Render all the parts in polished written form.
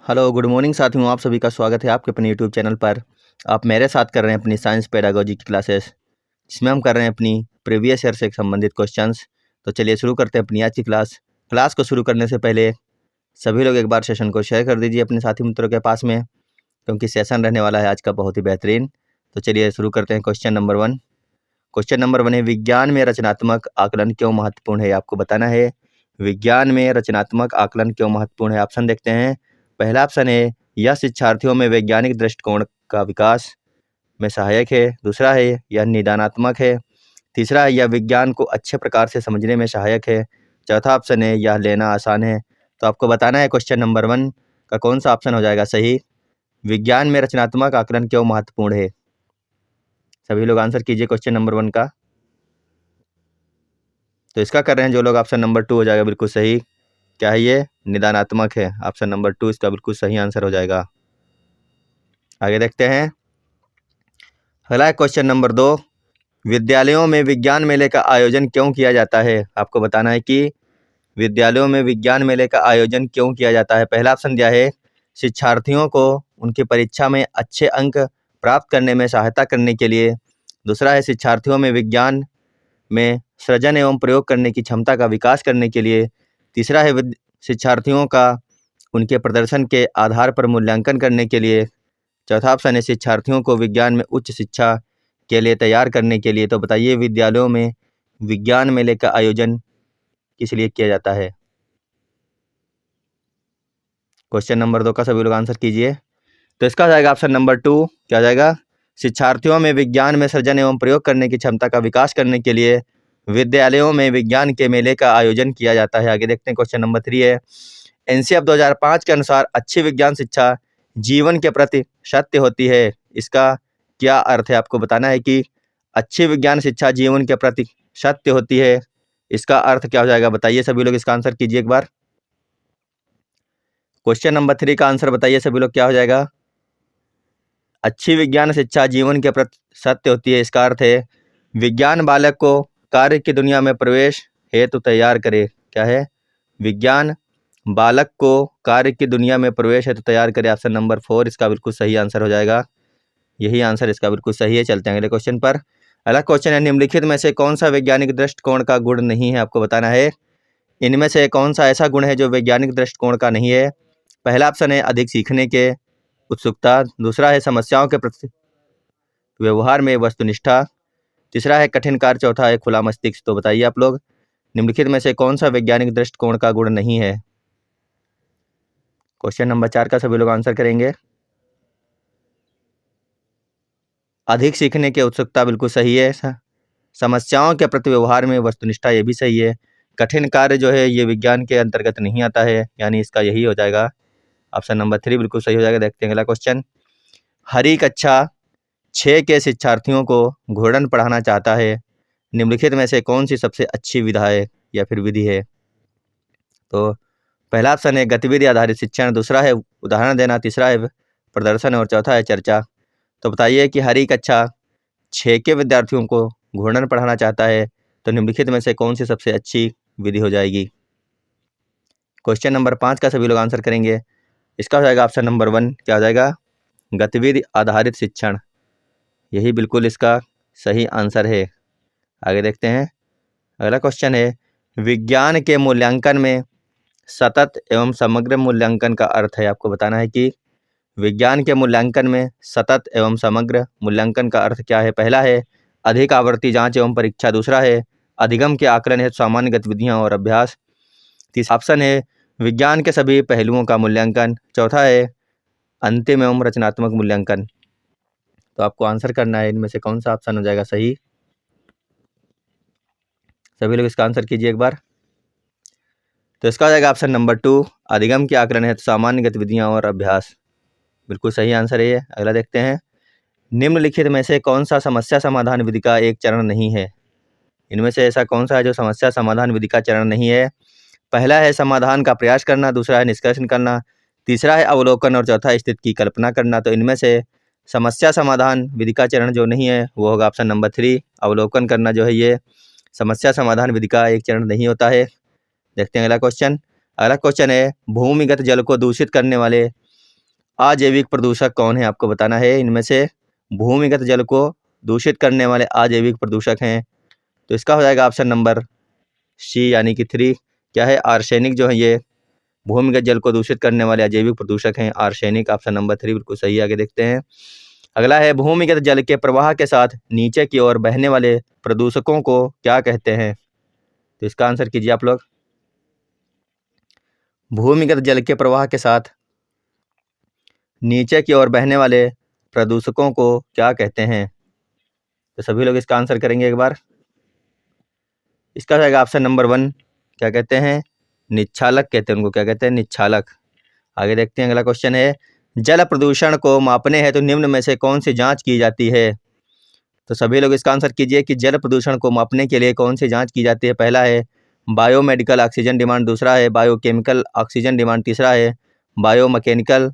Hello good morning साथियों, आप सभी का स्वागत है आपके अपने यूट्यूब चैनल पर। आप मेरे साथ कर रहे हैं अपनी साइंस पेडागोजी की क्लासेस, जिसमें हम कर रहे हैं अपनी प्रीवियस ईयर से संबंधित क्वेश्चंस। तो चलिए शुरू करते हैं अपनी आज की क्लास को शुरू करने से पहले सभी लोग एक बार सेशन को शेयर कर दीजिए अपने साथी मित्रों के पास में, क्योंकि सेशन रहने वाला है आज का बहुत ही बेहतरीन। तो चलिए शुरू करते हैं क्वेश्चन नंबर 1। क्वेश्चन नंबर 1 है, विज्ञान में रचनात्मक आकलन क्यों महत्वपूर्ण है? आपको बताना है विज्ञान में रचनात्मक आकलन क्यों महत्वपूर्ण है। ऑप्शन देखते हैं। पहला ऑप्शन है, यह शिक्षार्थियों में वैज्ञानिक दृष्टिकोण का विकास में सहायक है। दूसरा है, यह निदानात्मक है। तीसरा है, यह विज्ञान को अच्छे प्रकार से समझने में सहायक है। चौथा ऑप्शन है, यह लेना आसान है। तो आपको बताना है क्वेश्चन नंबर 1 का कौन सा ऑप्शन हो जाएगा सही। विज्ञान में रचनात्मक आकलन क्यों महत्वपूर्ण है? सभी लोग आंसर कीजिए क्वेश्चन नंबर 1 का। तो इसका कर रहे हैं जो लोग, ऑप्शन नंबर 2 हो जाएगा बिल्कुल सही। क्या है ये? निदानात्मक है। ऑप्शन नंबर 2 इसका बिल्कुल सही आंसर हो जाएगा। आगे देखते हैं। अगला क्वेश्चन नंबर 2, विद्यालयों में विज्ञान मेले का आयोजन क्यों किया जाता है? आपको बताना है कि विद्यालयों में विज्ञान मेले का आयोजन क्यों किया जाता है। पहला ऑप्शन दिया है, शिक्षार्थियों को उनकी परीक्षा में अच्छे अंक प्राप्त करने में सहायता करने के लिए। दूसरा है, शिक्षार्थियों में विज्ञान में सृजन एवं प्रयोग करने की क्षमता का विकास करने के लिए। तीसरा है, शिक्षार्थियों का उनके प्रदर्शन के आधार पर मूल्यांकन करने के लिए। चौथा ऑप्शन है, शिक्षार्थियों को विज्ञान में उच्च शिक्षा के लिए तैयार करने के लिए। तो बताइए विद्यालयों में विज्ञान मेले का आयोजन किस लिए किया जाता है? क्वेश्चन नंबर 2 का सभी लोग आंसर कीजिए। तो इसका जाएगा ऑप्शन नंबर 2। क्या जाएगा? शिक्षार्थियों में विज्ञान में सृजन एवं प्रयोग करने की क्षमता का विकास करने के लिए विद्यालयों में विज्ञान के मेले का आयोजन किया जाता है। आगे देखते हैं। क्वेश्चन नंबर 3 है, एनसीएफ 2005 के अनुसार अच्छी विज्ञान शिक्षा जीवन के प्रति सत्य होती है। इसका क्या अर्थ है? आपको बताना है कि अच्छी विज्ञान शिक्षा जीवन के प्रति सत्य होती है। इसका अर्थ क्या हो जाएगा? बताइए सभी लोग, इसका आंसर कीजिए एक बार। क्वेश्चन नंबर 3 का आंसर बताइए सभी लोग, क्या हो जाएगा? अच्छी विज्ञान शिक्षा जीवन के प्रति सत्य होती है। इसका अर्थ है, विज्ञान बालक को कार्य की दुनिया में प्रवेश हेतु तैयार करे। क्या है? विज्ञान बालक को कार्य की दुनिया में प्रवेश हेतु तैयार करे। ऑप्शन नंबर 4 इसका बिल्कुल सही आंसर हो जाएगा। यही आंसर इसका बिल्कुल सही है। चलते हैं अगले क्वेश्चन पर। अगला क्वेश्चन है, निम्नलिखित में से कौन सा वैज्ञानिक दृष्टिकोण का गुण नहीं है? आपको बताना है इनमें से कौन सा ऐसा गुण है जो वैज्ञानिक दृष्टिकोण का नहीं है। पहला ऑप्शन है, अधिक सीखने के उत्सुकता। दूसरा है, समस्याओं के प्रति व्यवहार में वस्तुनिष्ठा। तीसरा है, कठिन कार्य। चौथा है, खुला मस्तिष्क। तो बताइए आप लोग, निम्नलिखित में से कौन सा वैज्ञानिक दृष्टिकोण का गुण नहीं है? क्वेश्चन नंबर 4 का सभी लोग आंसर करेंगे। अधिक सीखने की उत्सुकता बिल्कुल सही है। समस्याओं के प्रति व्यवहार में वस्तुनिष्ठा, ये भी सही है। कठिन कार्य जो है ये विज्ञान के अंतर्गत नहीं आता है, यानी इसका यही हो जाएगा। ऑप्शन नंबर 3 बिल्कुल सही हो जाएगा। देखते हैं अगला क्वेश्चन। हरी कक्षा 6 के शिक्षार्थियों को घूर्णन पढ़ाना चाहता है। निम्नलिखित में से कौन सी सबसे अच्छी विधा है या फिर विधि है? तो पहला ऑप्शन है, गतिविधि आधारित शिक्षण। दूसरा है, उदाहरण देना। तीसरा है, प्रदर्शन। और चौथा है, चर्चा। तो बताइए कि हरी कक्षा 6 के विद्यार्थियों को घूर्णन पढ़ाना चाहता है, तो निम्नलिखित में से कौन सी सबसे अच्छी विधि हो जाएगी? क्वेश्चन नंबर 5 का सभी लोग आंसर करेंगे। इसका हो जाएगा ऑप्शन नंबर 1। क्या हो जाएगा? गतिविधि आधारित शिक्षण। यही बिल्कुल इसका सही आंसर है। आगे देखते हैं। अगला क्वेश्चन है, विज्ञान के मूल्यांकन में सतत एवं समग्र मूल्यांकन का अर्थ है। आपको बताना है कि विज्ञान के मूल्यांकन में सतत एवं समग्र मूल्यांकन का अर्थ क्या है। पहला है, अधिक आवर्ती जांच एवं परीक्षा। दूसरा है, अधिगम के आकलन हेतु सामान्य गतिविधियां और अभ्यास। तीसरा ऑप्शन है, विज्ञान के सभी पहलुओं का मूल्यांकन। चौथा है, अंतिम एवं रचनात्मक मूल्यांकन। तो आपको आंसर करना है इनमें से कौन सा ऑप्शन हो जाएगा सही। सभी लोग इसका आंसर कीजिए एक बार। तो इसका हो जाएगा ऑप्शन नंबर 2, अधिगम के आकलन हेतु सामान्य गतिविधियां और अभ्यास। बिल्कुल सही आंसर है ये। अगला देखते हैं। निम्नलिखित में से कौन सा समस्या समाधान विधि का एक चरण नहीं है? इनमें से ऐसा कौन सा है जो समस्या समाधान विधि का चरण नहीं है? पहला है, समाधान का प्रयास करना। दूसरा है, निष्कर्षण करना। तीसरा है, अवलोकन। और चौथा है, स्थिति की कल्पना करना। तो इनमें से समस्या समाधान विधि का चरण जो नहीं है वो होगा ऑप्शन नंबर 3, अवलोकन करना। जो है ये समस्या समाधान विधि का एक चरण नहीं होता है। देखते हैं अगला क्वेश्चन। अगला क्वेश्चन है, भूमिगत जल को दूषित करने वाले अजैविक प्रदूषक कौन है आपको बताना है। इनमें से भूमिगत जल को दूषित करने वाले अजैविक प्रदूषक हैं, तो इसका हो जाएगा ऑप्शन नंबर सी यानी कि 3। क्या है? आर्सेनिक जो है ये भूमिगत जल को दूषित करने वाले अजैविक प्रदूषक हैं, आर्सेनिक। ऑप्शन नंबर 3 बिल्कुल सही। आगे देखते हैं, अगला है भूमिगत जल के प्रवाह के साथ नीचे की ओर बहने वाले प्रदूषकों को क्या कहते हैं। तो इसका आंसर कीजिए आप लोग। भूमिगत जल के प्रवाह के साथ नीचे की ओर बहने वाले प्रदूषकों को क्या कहते हैं। तो सभी लोग इसका आंसर करेंगे एक बार। इसका जाएगा ऑप्शन नंबर 1। क्या कहते हैं? निच्छालक कहते हैं उनको। क्या कहते हैं? निच्छालक। आगे देखते हैं, अगला क्वेश्चन है, जल प्रदूषण को मापने हेतु निम्न में से कौन सी जांच की जाती है। तो सभी लोग इसका आंसर कीजिए कि जल प्रदूषण को मापने के लिए कौन सी जांच की जाती है। पहला है बायोमेडिकल ऑक्सीजन डिमांड, दूसरा है बायोकेमिकल ऑक्सीजन डिमांड, तीसरा है बायोमैकेनिकल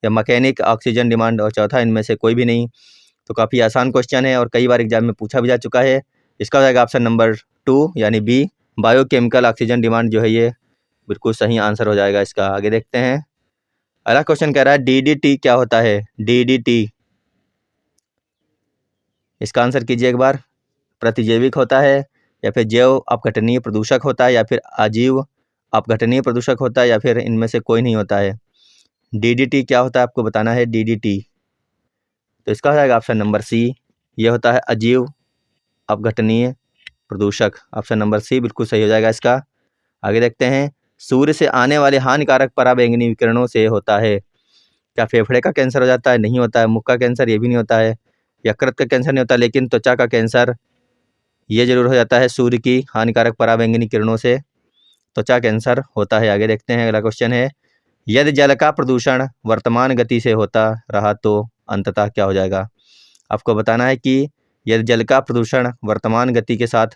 या मैकेनिक ऑक्सीजन डिमांड, और चौथा इनमें से कोई भी नहीं। तो काफ़ी आसान क्वेश्चन है और कई बार एग्जाम में पूछा भी जा चुका है। इसका हो जाएगा ऑप्शन नंबर 2 यानी बी, बायोकेमिकल ऑक्सीजन डिमांड जो है ये बिल्कुल सही आंसर हो जाएगा इसका। आगे देखते हैं, अगला क्वेश्चन कह रहा है डीडीटी क्या होता है। डीडीटी, इसका आंसर कीजिए एक बार। प्रतिजैविक होता है या फिर जैव अपघटनीय प्रदूषक होता है या फिर अजीव अपघटनीय प्रदूषक होता है या फिर इनमें से कोई नहीं होता है। डीडीटी क्या होता है आपको बताना है। डीडीटी, तो इसका हो जाएगा ऑप्शन नंबर सी, ये होता है अजीव अपघटनीय प्रदूषक। ऑप्शन नंबर सी बिल्कुल सही हो जाएगा इसका। आगे देखते हैं, सूर्य से आने वाले हानिकारक पराबैंगनी विकिरणों से होता है। क्या फेफड़े का कैंसर हो जाता है? नहीं होता है। मुख का कैंसर ये भी नहीं होता है। यकृत का कैंसर नहीं होता, लेकिन त्वचा का कैंसर ये जरूर हो जाता है। सूर्य की हानिकारक पराबैंगनी किरणों से त्वचा कैंसर होता है। आगे देखते हैं, अगला क्वेश्चन है, यदि जल का प्रदूषण वर्तमान गति से होता रहा तो अंततः क्या हो जाएगा। आपको बताना है कि यदि जल का प्रदूषण वर्तमान गति के साथ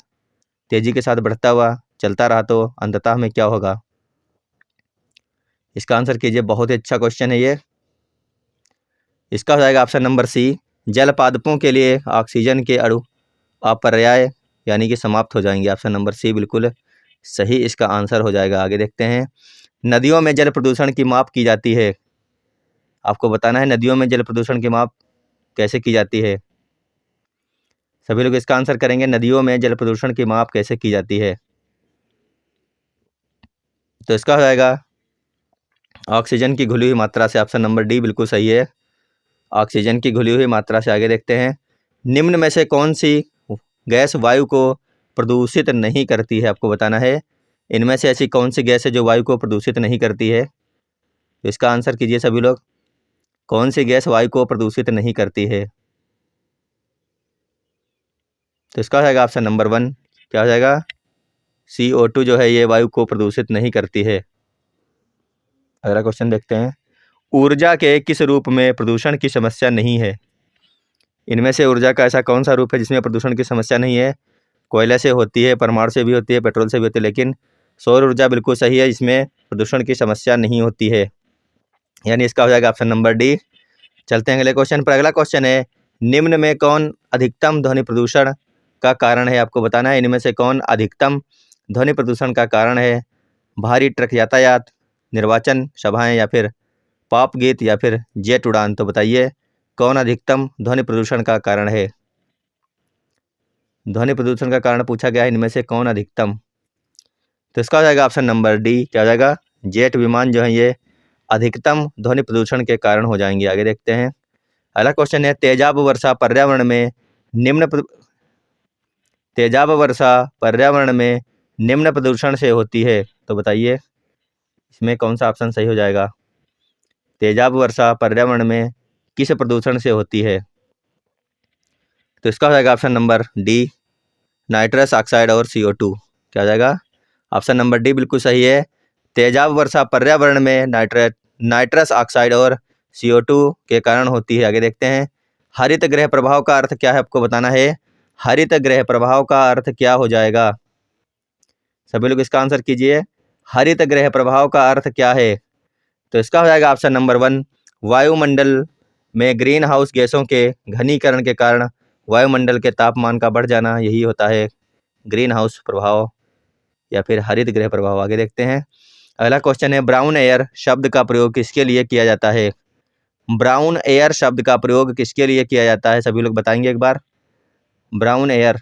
तेजी के साथ बढ़ता हुआ चलता रहा तो अंततः में क्या होगा। इसका आंसर कीजिए। बहुत ही अच्छा क्वेश्चन है ये। इसका हो जाएगा ऑप्शन नंबर सी, जल पादपों के लिए ऑक्सीजन के अणु अपर्याय यानी कि समाप्त हो जाएंगे। ऑप्शन नंबर सी बिल्कुल सही इसका आंसर हो जाएगा। आगे देखते हैं, नदियों में जल प्रदूषण की माप की जाती है। आपको बताना है नदियों में जल प्रदूषण की माप कैसे की जाती है। सभी लोग इसका आंसर करेंगे, नदियों में जल प्रदूषण की माप कैसे की जाती है। तो इसका हो जाएगा ऑक्सीजन की घुली हुई मात्रा से। ऑप्शन नंबर डी बिल्कुल सही है, ऑक्सीजन की घुली हुई मात्रा से। आगे देखते हैं, निम्न में से कौन सी गैस वायु को प्रदूषित नहीं करती है। आपको बताना है इनमें से ऐसी कौन सी गैस है जो वायु को प्रदूषित नहीं करती है। तो इसका आंसर कीजिए सभी लोग, कौन सी गैस वायु को प्रदूषित नहीं करती है। तो इसका हो जाएगा ऑप्शन नंबर 1। क्या हो जाएगा? CO2 जो है ये वायु को प्रदूषित नहीं करती है। अगला क्वेश्चन देखते हैं, ऊर्जा के किस रूप में प्रदूषण की समस्या नहीं है। इनमें से ऊर्जा का ऐसा कौन सा रूप है जिसमें प्रदूषण की समस्या नहीं है। कोयले से होती है, परमाणु से भी होती है, पेट्रोल से भी होती है, लेकिन सौर ऊर्जा बिल्कुल सही है, इसमें प्रदूषण की समस्या नहीं होती है। यानी इसका हो जाएगा ऑप्शन नंबर डी। चलते हैं अगले क्वेश्चन पर। अगला क्वेश्चन है, निम्न में कौन अधिकतम ध्वनि प्रदूषण का कारण है। आपको बताना है इनमें से कौन अधिकतम ध्वनि प्रदूषण का कारण है। भारी ट्रक यातायात, निर्वाचन सभाएं या फिर पॉप गीत या फिर जेट उड़ान। तो बताइए कौन अधिकतम ध्वनि प्रदूषण का कारण है। ध्वनि प्रदूषण का कारण पूछा गया है, इनमें से कौन अधिकतम। तो इसका हो जाएगा ऑप्शन नंबर डी। क्या हो जाएगा? जेट विमान जो है ये अधिकतम ध्वनि प्रदूषण के कारण हो जाएंगे। आगे देखते हैं, अगला क्वेश्चन है, तेजाब वर्षा पर्यावरण में निम्न प्रदूषण से होती है। तो बताइए इसमें कौन सा ऑप्शन सही हो जाएगा। तेजाब वर्षा पर्यावरण में किस प्रदूषण से होती है। तो इसका हो जाएगा option number D, nitrous oxide और CO2। क्या हो जाएगा? ऑप्शन नंबर डी बिल्कुल सही है, तेजाब वर्षा पर्यावरण में नाइट्रस ऑक्साइड और CO2 के कारण होती है। आगे देखते हैं, हरित गृह प्रभाव का अर्थ क्या है। आपको बताना है हरित गृह प्रभाव का अर्थ क्या हो जाएगा। सभी लोग इसका आंसर कीजिए, हरित गृह प्रभाव का अर्थ क्या है। तो इसका हो जाएगा ऑप्शन नंबर 1, वायुमंडल में ग्रीन हाउस गैसों के घनीकरण के कारण वायुमंडल के तापमान का बढ़ जाना, यही होता है ग्रीन हाउस प्रभाव या फिर हरित गृह प्रभाव। आगे देखते हैं, अगला क्वेश्चन है, ब्राउन एयर शब्द का प्रयोग किसके लिए किया जाता है। ब्राउन एयर शब्द का प्रयोग किसके लिए किया जाता है? सभी लोग बताएंगे एक बार। ब्राउन एयर,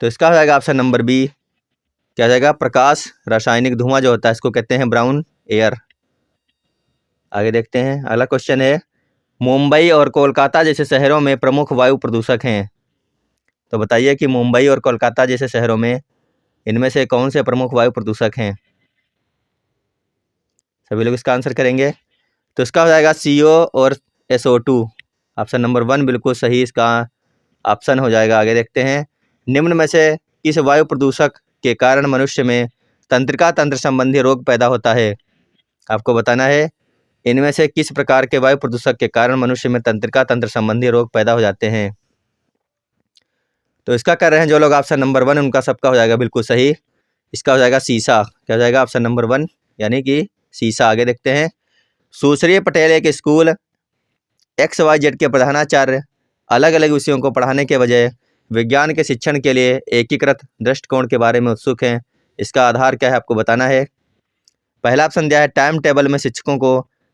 तो इसका हो जाएगा ऑप्शन नंबर बी, क्या हो जाएगा? प्रकाश रासायनिक धुआं जो होता है इसको कहते हैं ब्राउन एयर। आगे देखते हैं, अगला क्वेश्चन है, मुंबई और कोलकाता जैसे शहरों में प्रमुख वायु प्रदूषक हैं। तो बताइए कि मुंबई और कोलकाता जैसे शहरों में इनमें से कौन से प्रमुख वायु प्रदूषक हैं? सभी लोग इसका आंसर करेंगे। तो इसका हो जाएगा CO और SO2। ऑप्शन नंबर 1 बिल्कुल सही इसका ऑप्शन हो जाएगा। आगे देखते हैं, निम्न में से किस वायु प्रदूषक के कारण मनुष्य में तंत्रिका तंत्र संबंधी रोग पैदा होता है? आपको बताना है इनमें से किस प्रकार के वायु प्रदूषक के कारण मनुष्य में तंत्रिका तंत्र संबंधी रोग पैदा हो जाते हैं। तो इसका कर रहे हैं जो लोग ऑप्शन नंबर 1, उनका सबका हो जाएगा बिल्कुल सही। इसका हो जाएगा सीसा। क्या हो जाएगा? ऑप्शन नंबर 1 यानी कि सीसा। आगे देखते हैं, सुश्री पटेल एक स्कूल XYZ के प्रधानाचार्य अलग अलग विषयों को पढ़ाने के बजाय विज्ञान के शिक्षण के लिए एकीकृत दृष्टिकोण के बारे में उत्सुक हैं। इसका आधार क्या है आपको बताना है। पहला ऑप्शन दिया है टाइम टेबल में शिक्षकों को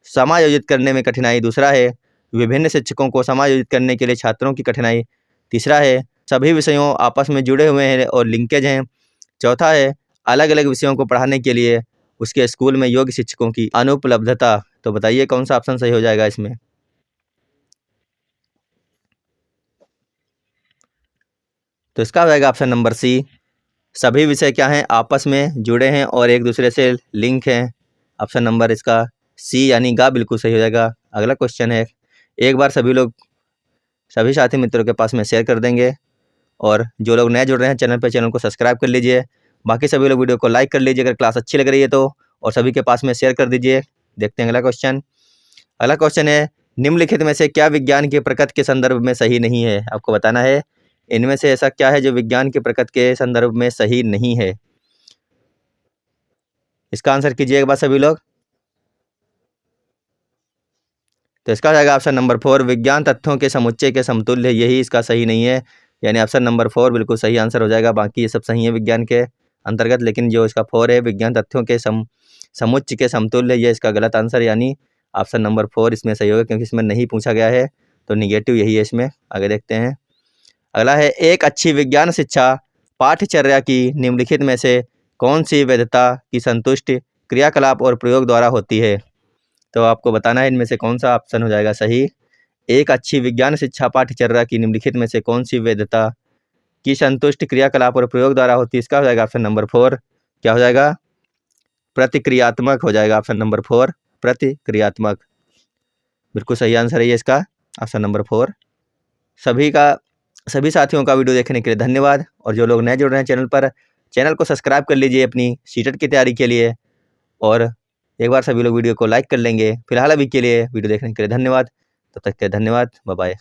समायोजित करने में कठिनाई। दूसरा है विभिन्न शिक्षकों को समायोजित करने के लिए छात्रों की कठिनाई। तीसरा है सभी विषयों आपस में जुड़े हुए हैं और लिंकेज हैं। चौथा है अलग अलग विषयों को पढ़ाने के लिए उसके स्कूल में योग्य शिक्षकों की अनुपलब्धता। तो बताइए कौन सा ऑप्शन सही हो जाएगा इसमें। तो इसका हो जाएगा ऑप्शन नंबर सी, सभी विषय क्या हैं? आपस में जुड़े हैं और एक दूसरे से लिंक हैं। ऑप्शन नंबर इसका सी यानी गा बिल्कुल सही हो जाएगा। अगला क्वेश्चन है, एक बार सभी लोग सभी साथी मित्रों के पास में शेयर कर देंगे और जो लोग नए जुड़ रहे हैं चैनल पर, चैनल को सब्सक्राइब कर लीजिए। बाकी सभी लोग वीडियो को लाइक कर लीजिए अगर क्लास अच्छी लग रही है तो, और सभी के पास में शेयर कर दीजिए। देखते हैं अगला क्वेश्चन। अगला क्वेश्चन है, निम्नलिखित में से क्या विज्ञान की प्रकृति के संदर्भ में सही नहीं है? आपको बताना है इनमें से ऐसा क्या है जो विज्ञान की प्रकृति के संदर्भ में सही नहीं है। इसका आंसर कीजिए एक बार सभी लोग। तो इसका हो जाएगा ऑप्शन नंबर 4, विज्ञान तथ्यों के समुच्चय के समतुल्य, यही इसका सही नहीं है। यानी ऑप्शन नंबर 4 बिल्कुल सही आंसर हो जाएगा। बाकी ये सब सही है विज्ञान के अंतर्गत, लेकिन जो इसका 4 है विज्ञान तथ्यों के समुच्चय के समतुल्य, ये इसका गलत आंसर, यानी ऑप्शन नंबर 4 इसमें सही होगा क्योंकि इसमें नहीं पूछा गया है, तो निगेटिव यही है इसमें। आगे देखते हैं, अगला है, एक अच्छी विज्ञान शिक्षा पाठ्यचर्या की निम्नलिखित में से कौन सी वैधता की संतुष्टि क्रियाकलाप और प्रयोग द्वारा होती है? तो आपको बताना है इनमें से कौन सा ऑप्शन हो जाएगा सही। एक अच्छी विज्ञान शिक्षा पाठ्यचर्या की निम्नलिखित में से कौन सी वैधता की संतुष्टि क्रियाकलाप और प्रयोग द्वारा होती है? इसका हो जाएगा ऑप्शन नंबर 4, क्या हो जाएगा? प्रतिक्रियात्मक हो जाएगा। ऑप्शन नंबर 4 प्रतिक्रियात्मक बिल्कुल सही आंसर है ये इसका, ऑप्शन नंबर 4। सभी साथियों का वीडियो देखने के लिए धन्यवाद, और जो लोग नए जुड़ रहे हैं चैनल पर, चैनल को सब्सक्राइब कर लीजिए अपनी सीटेट की तैयारी के लिए, और एक बार सभी लोग वीडियो को लाइक कर लेंगे। फिलहाल अभी के लिए वीडियो देखने के लिए धन्यवाद। तब तक के धन्यवाद, बाय बाय।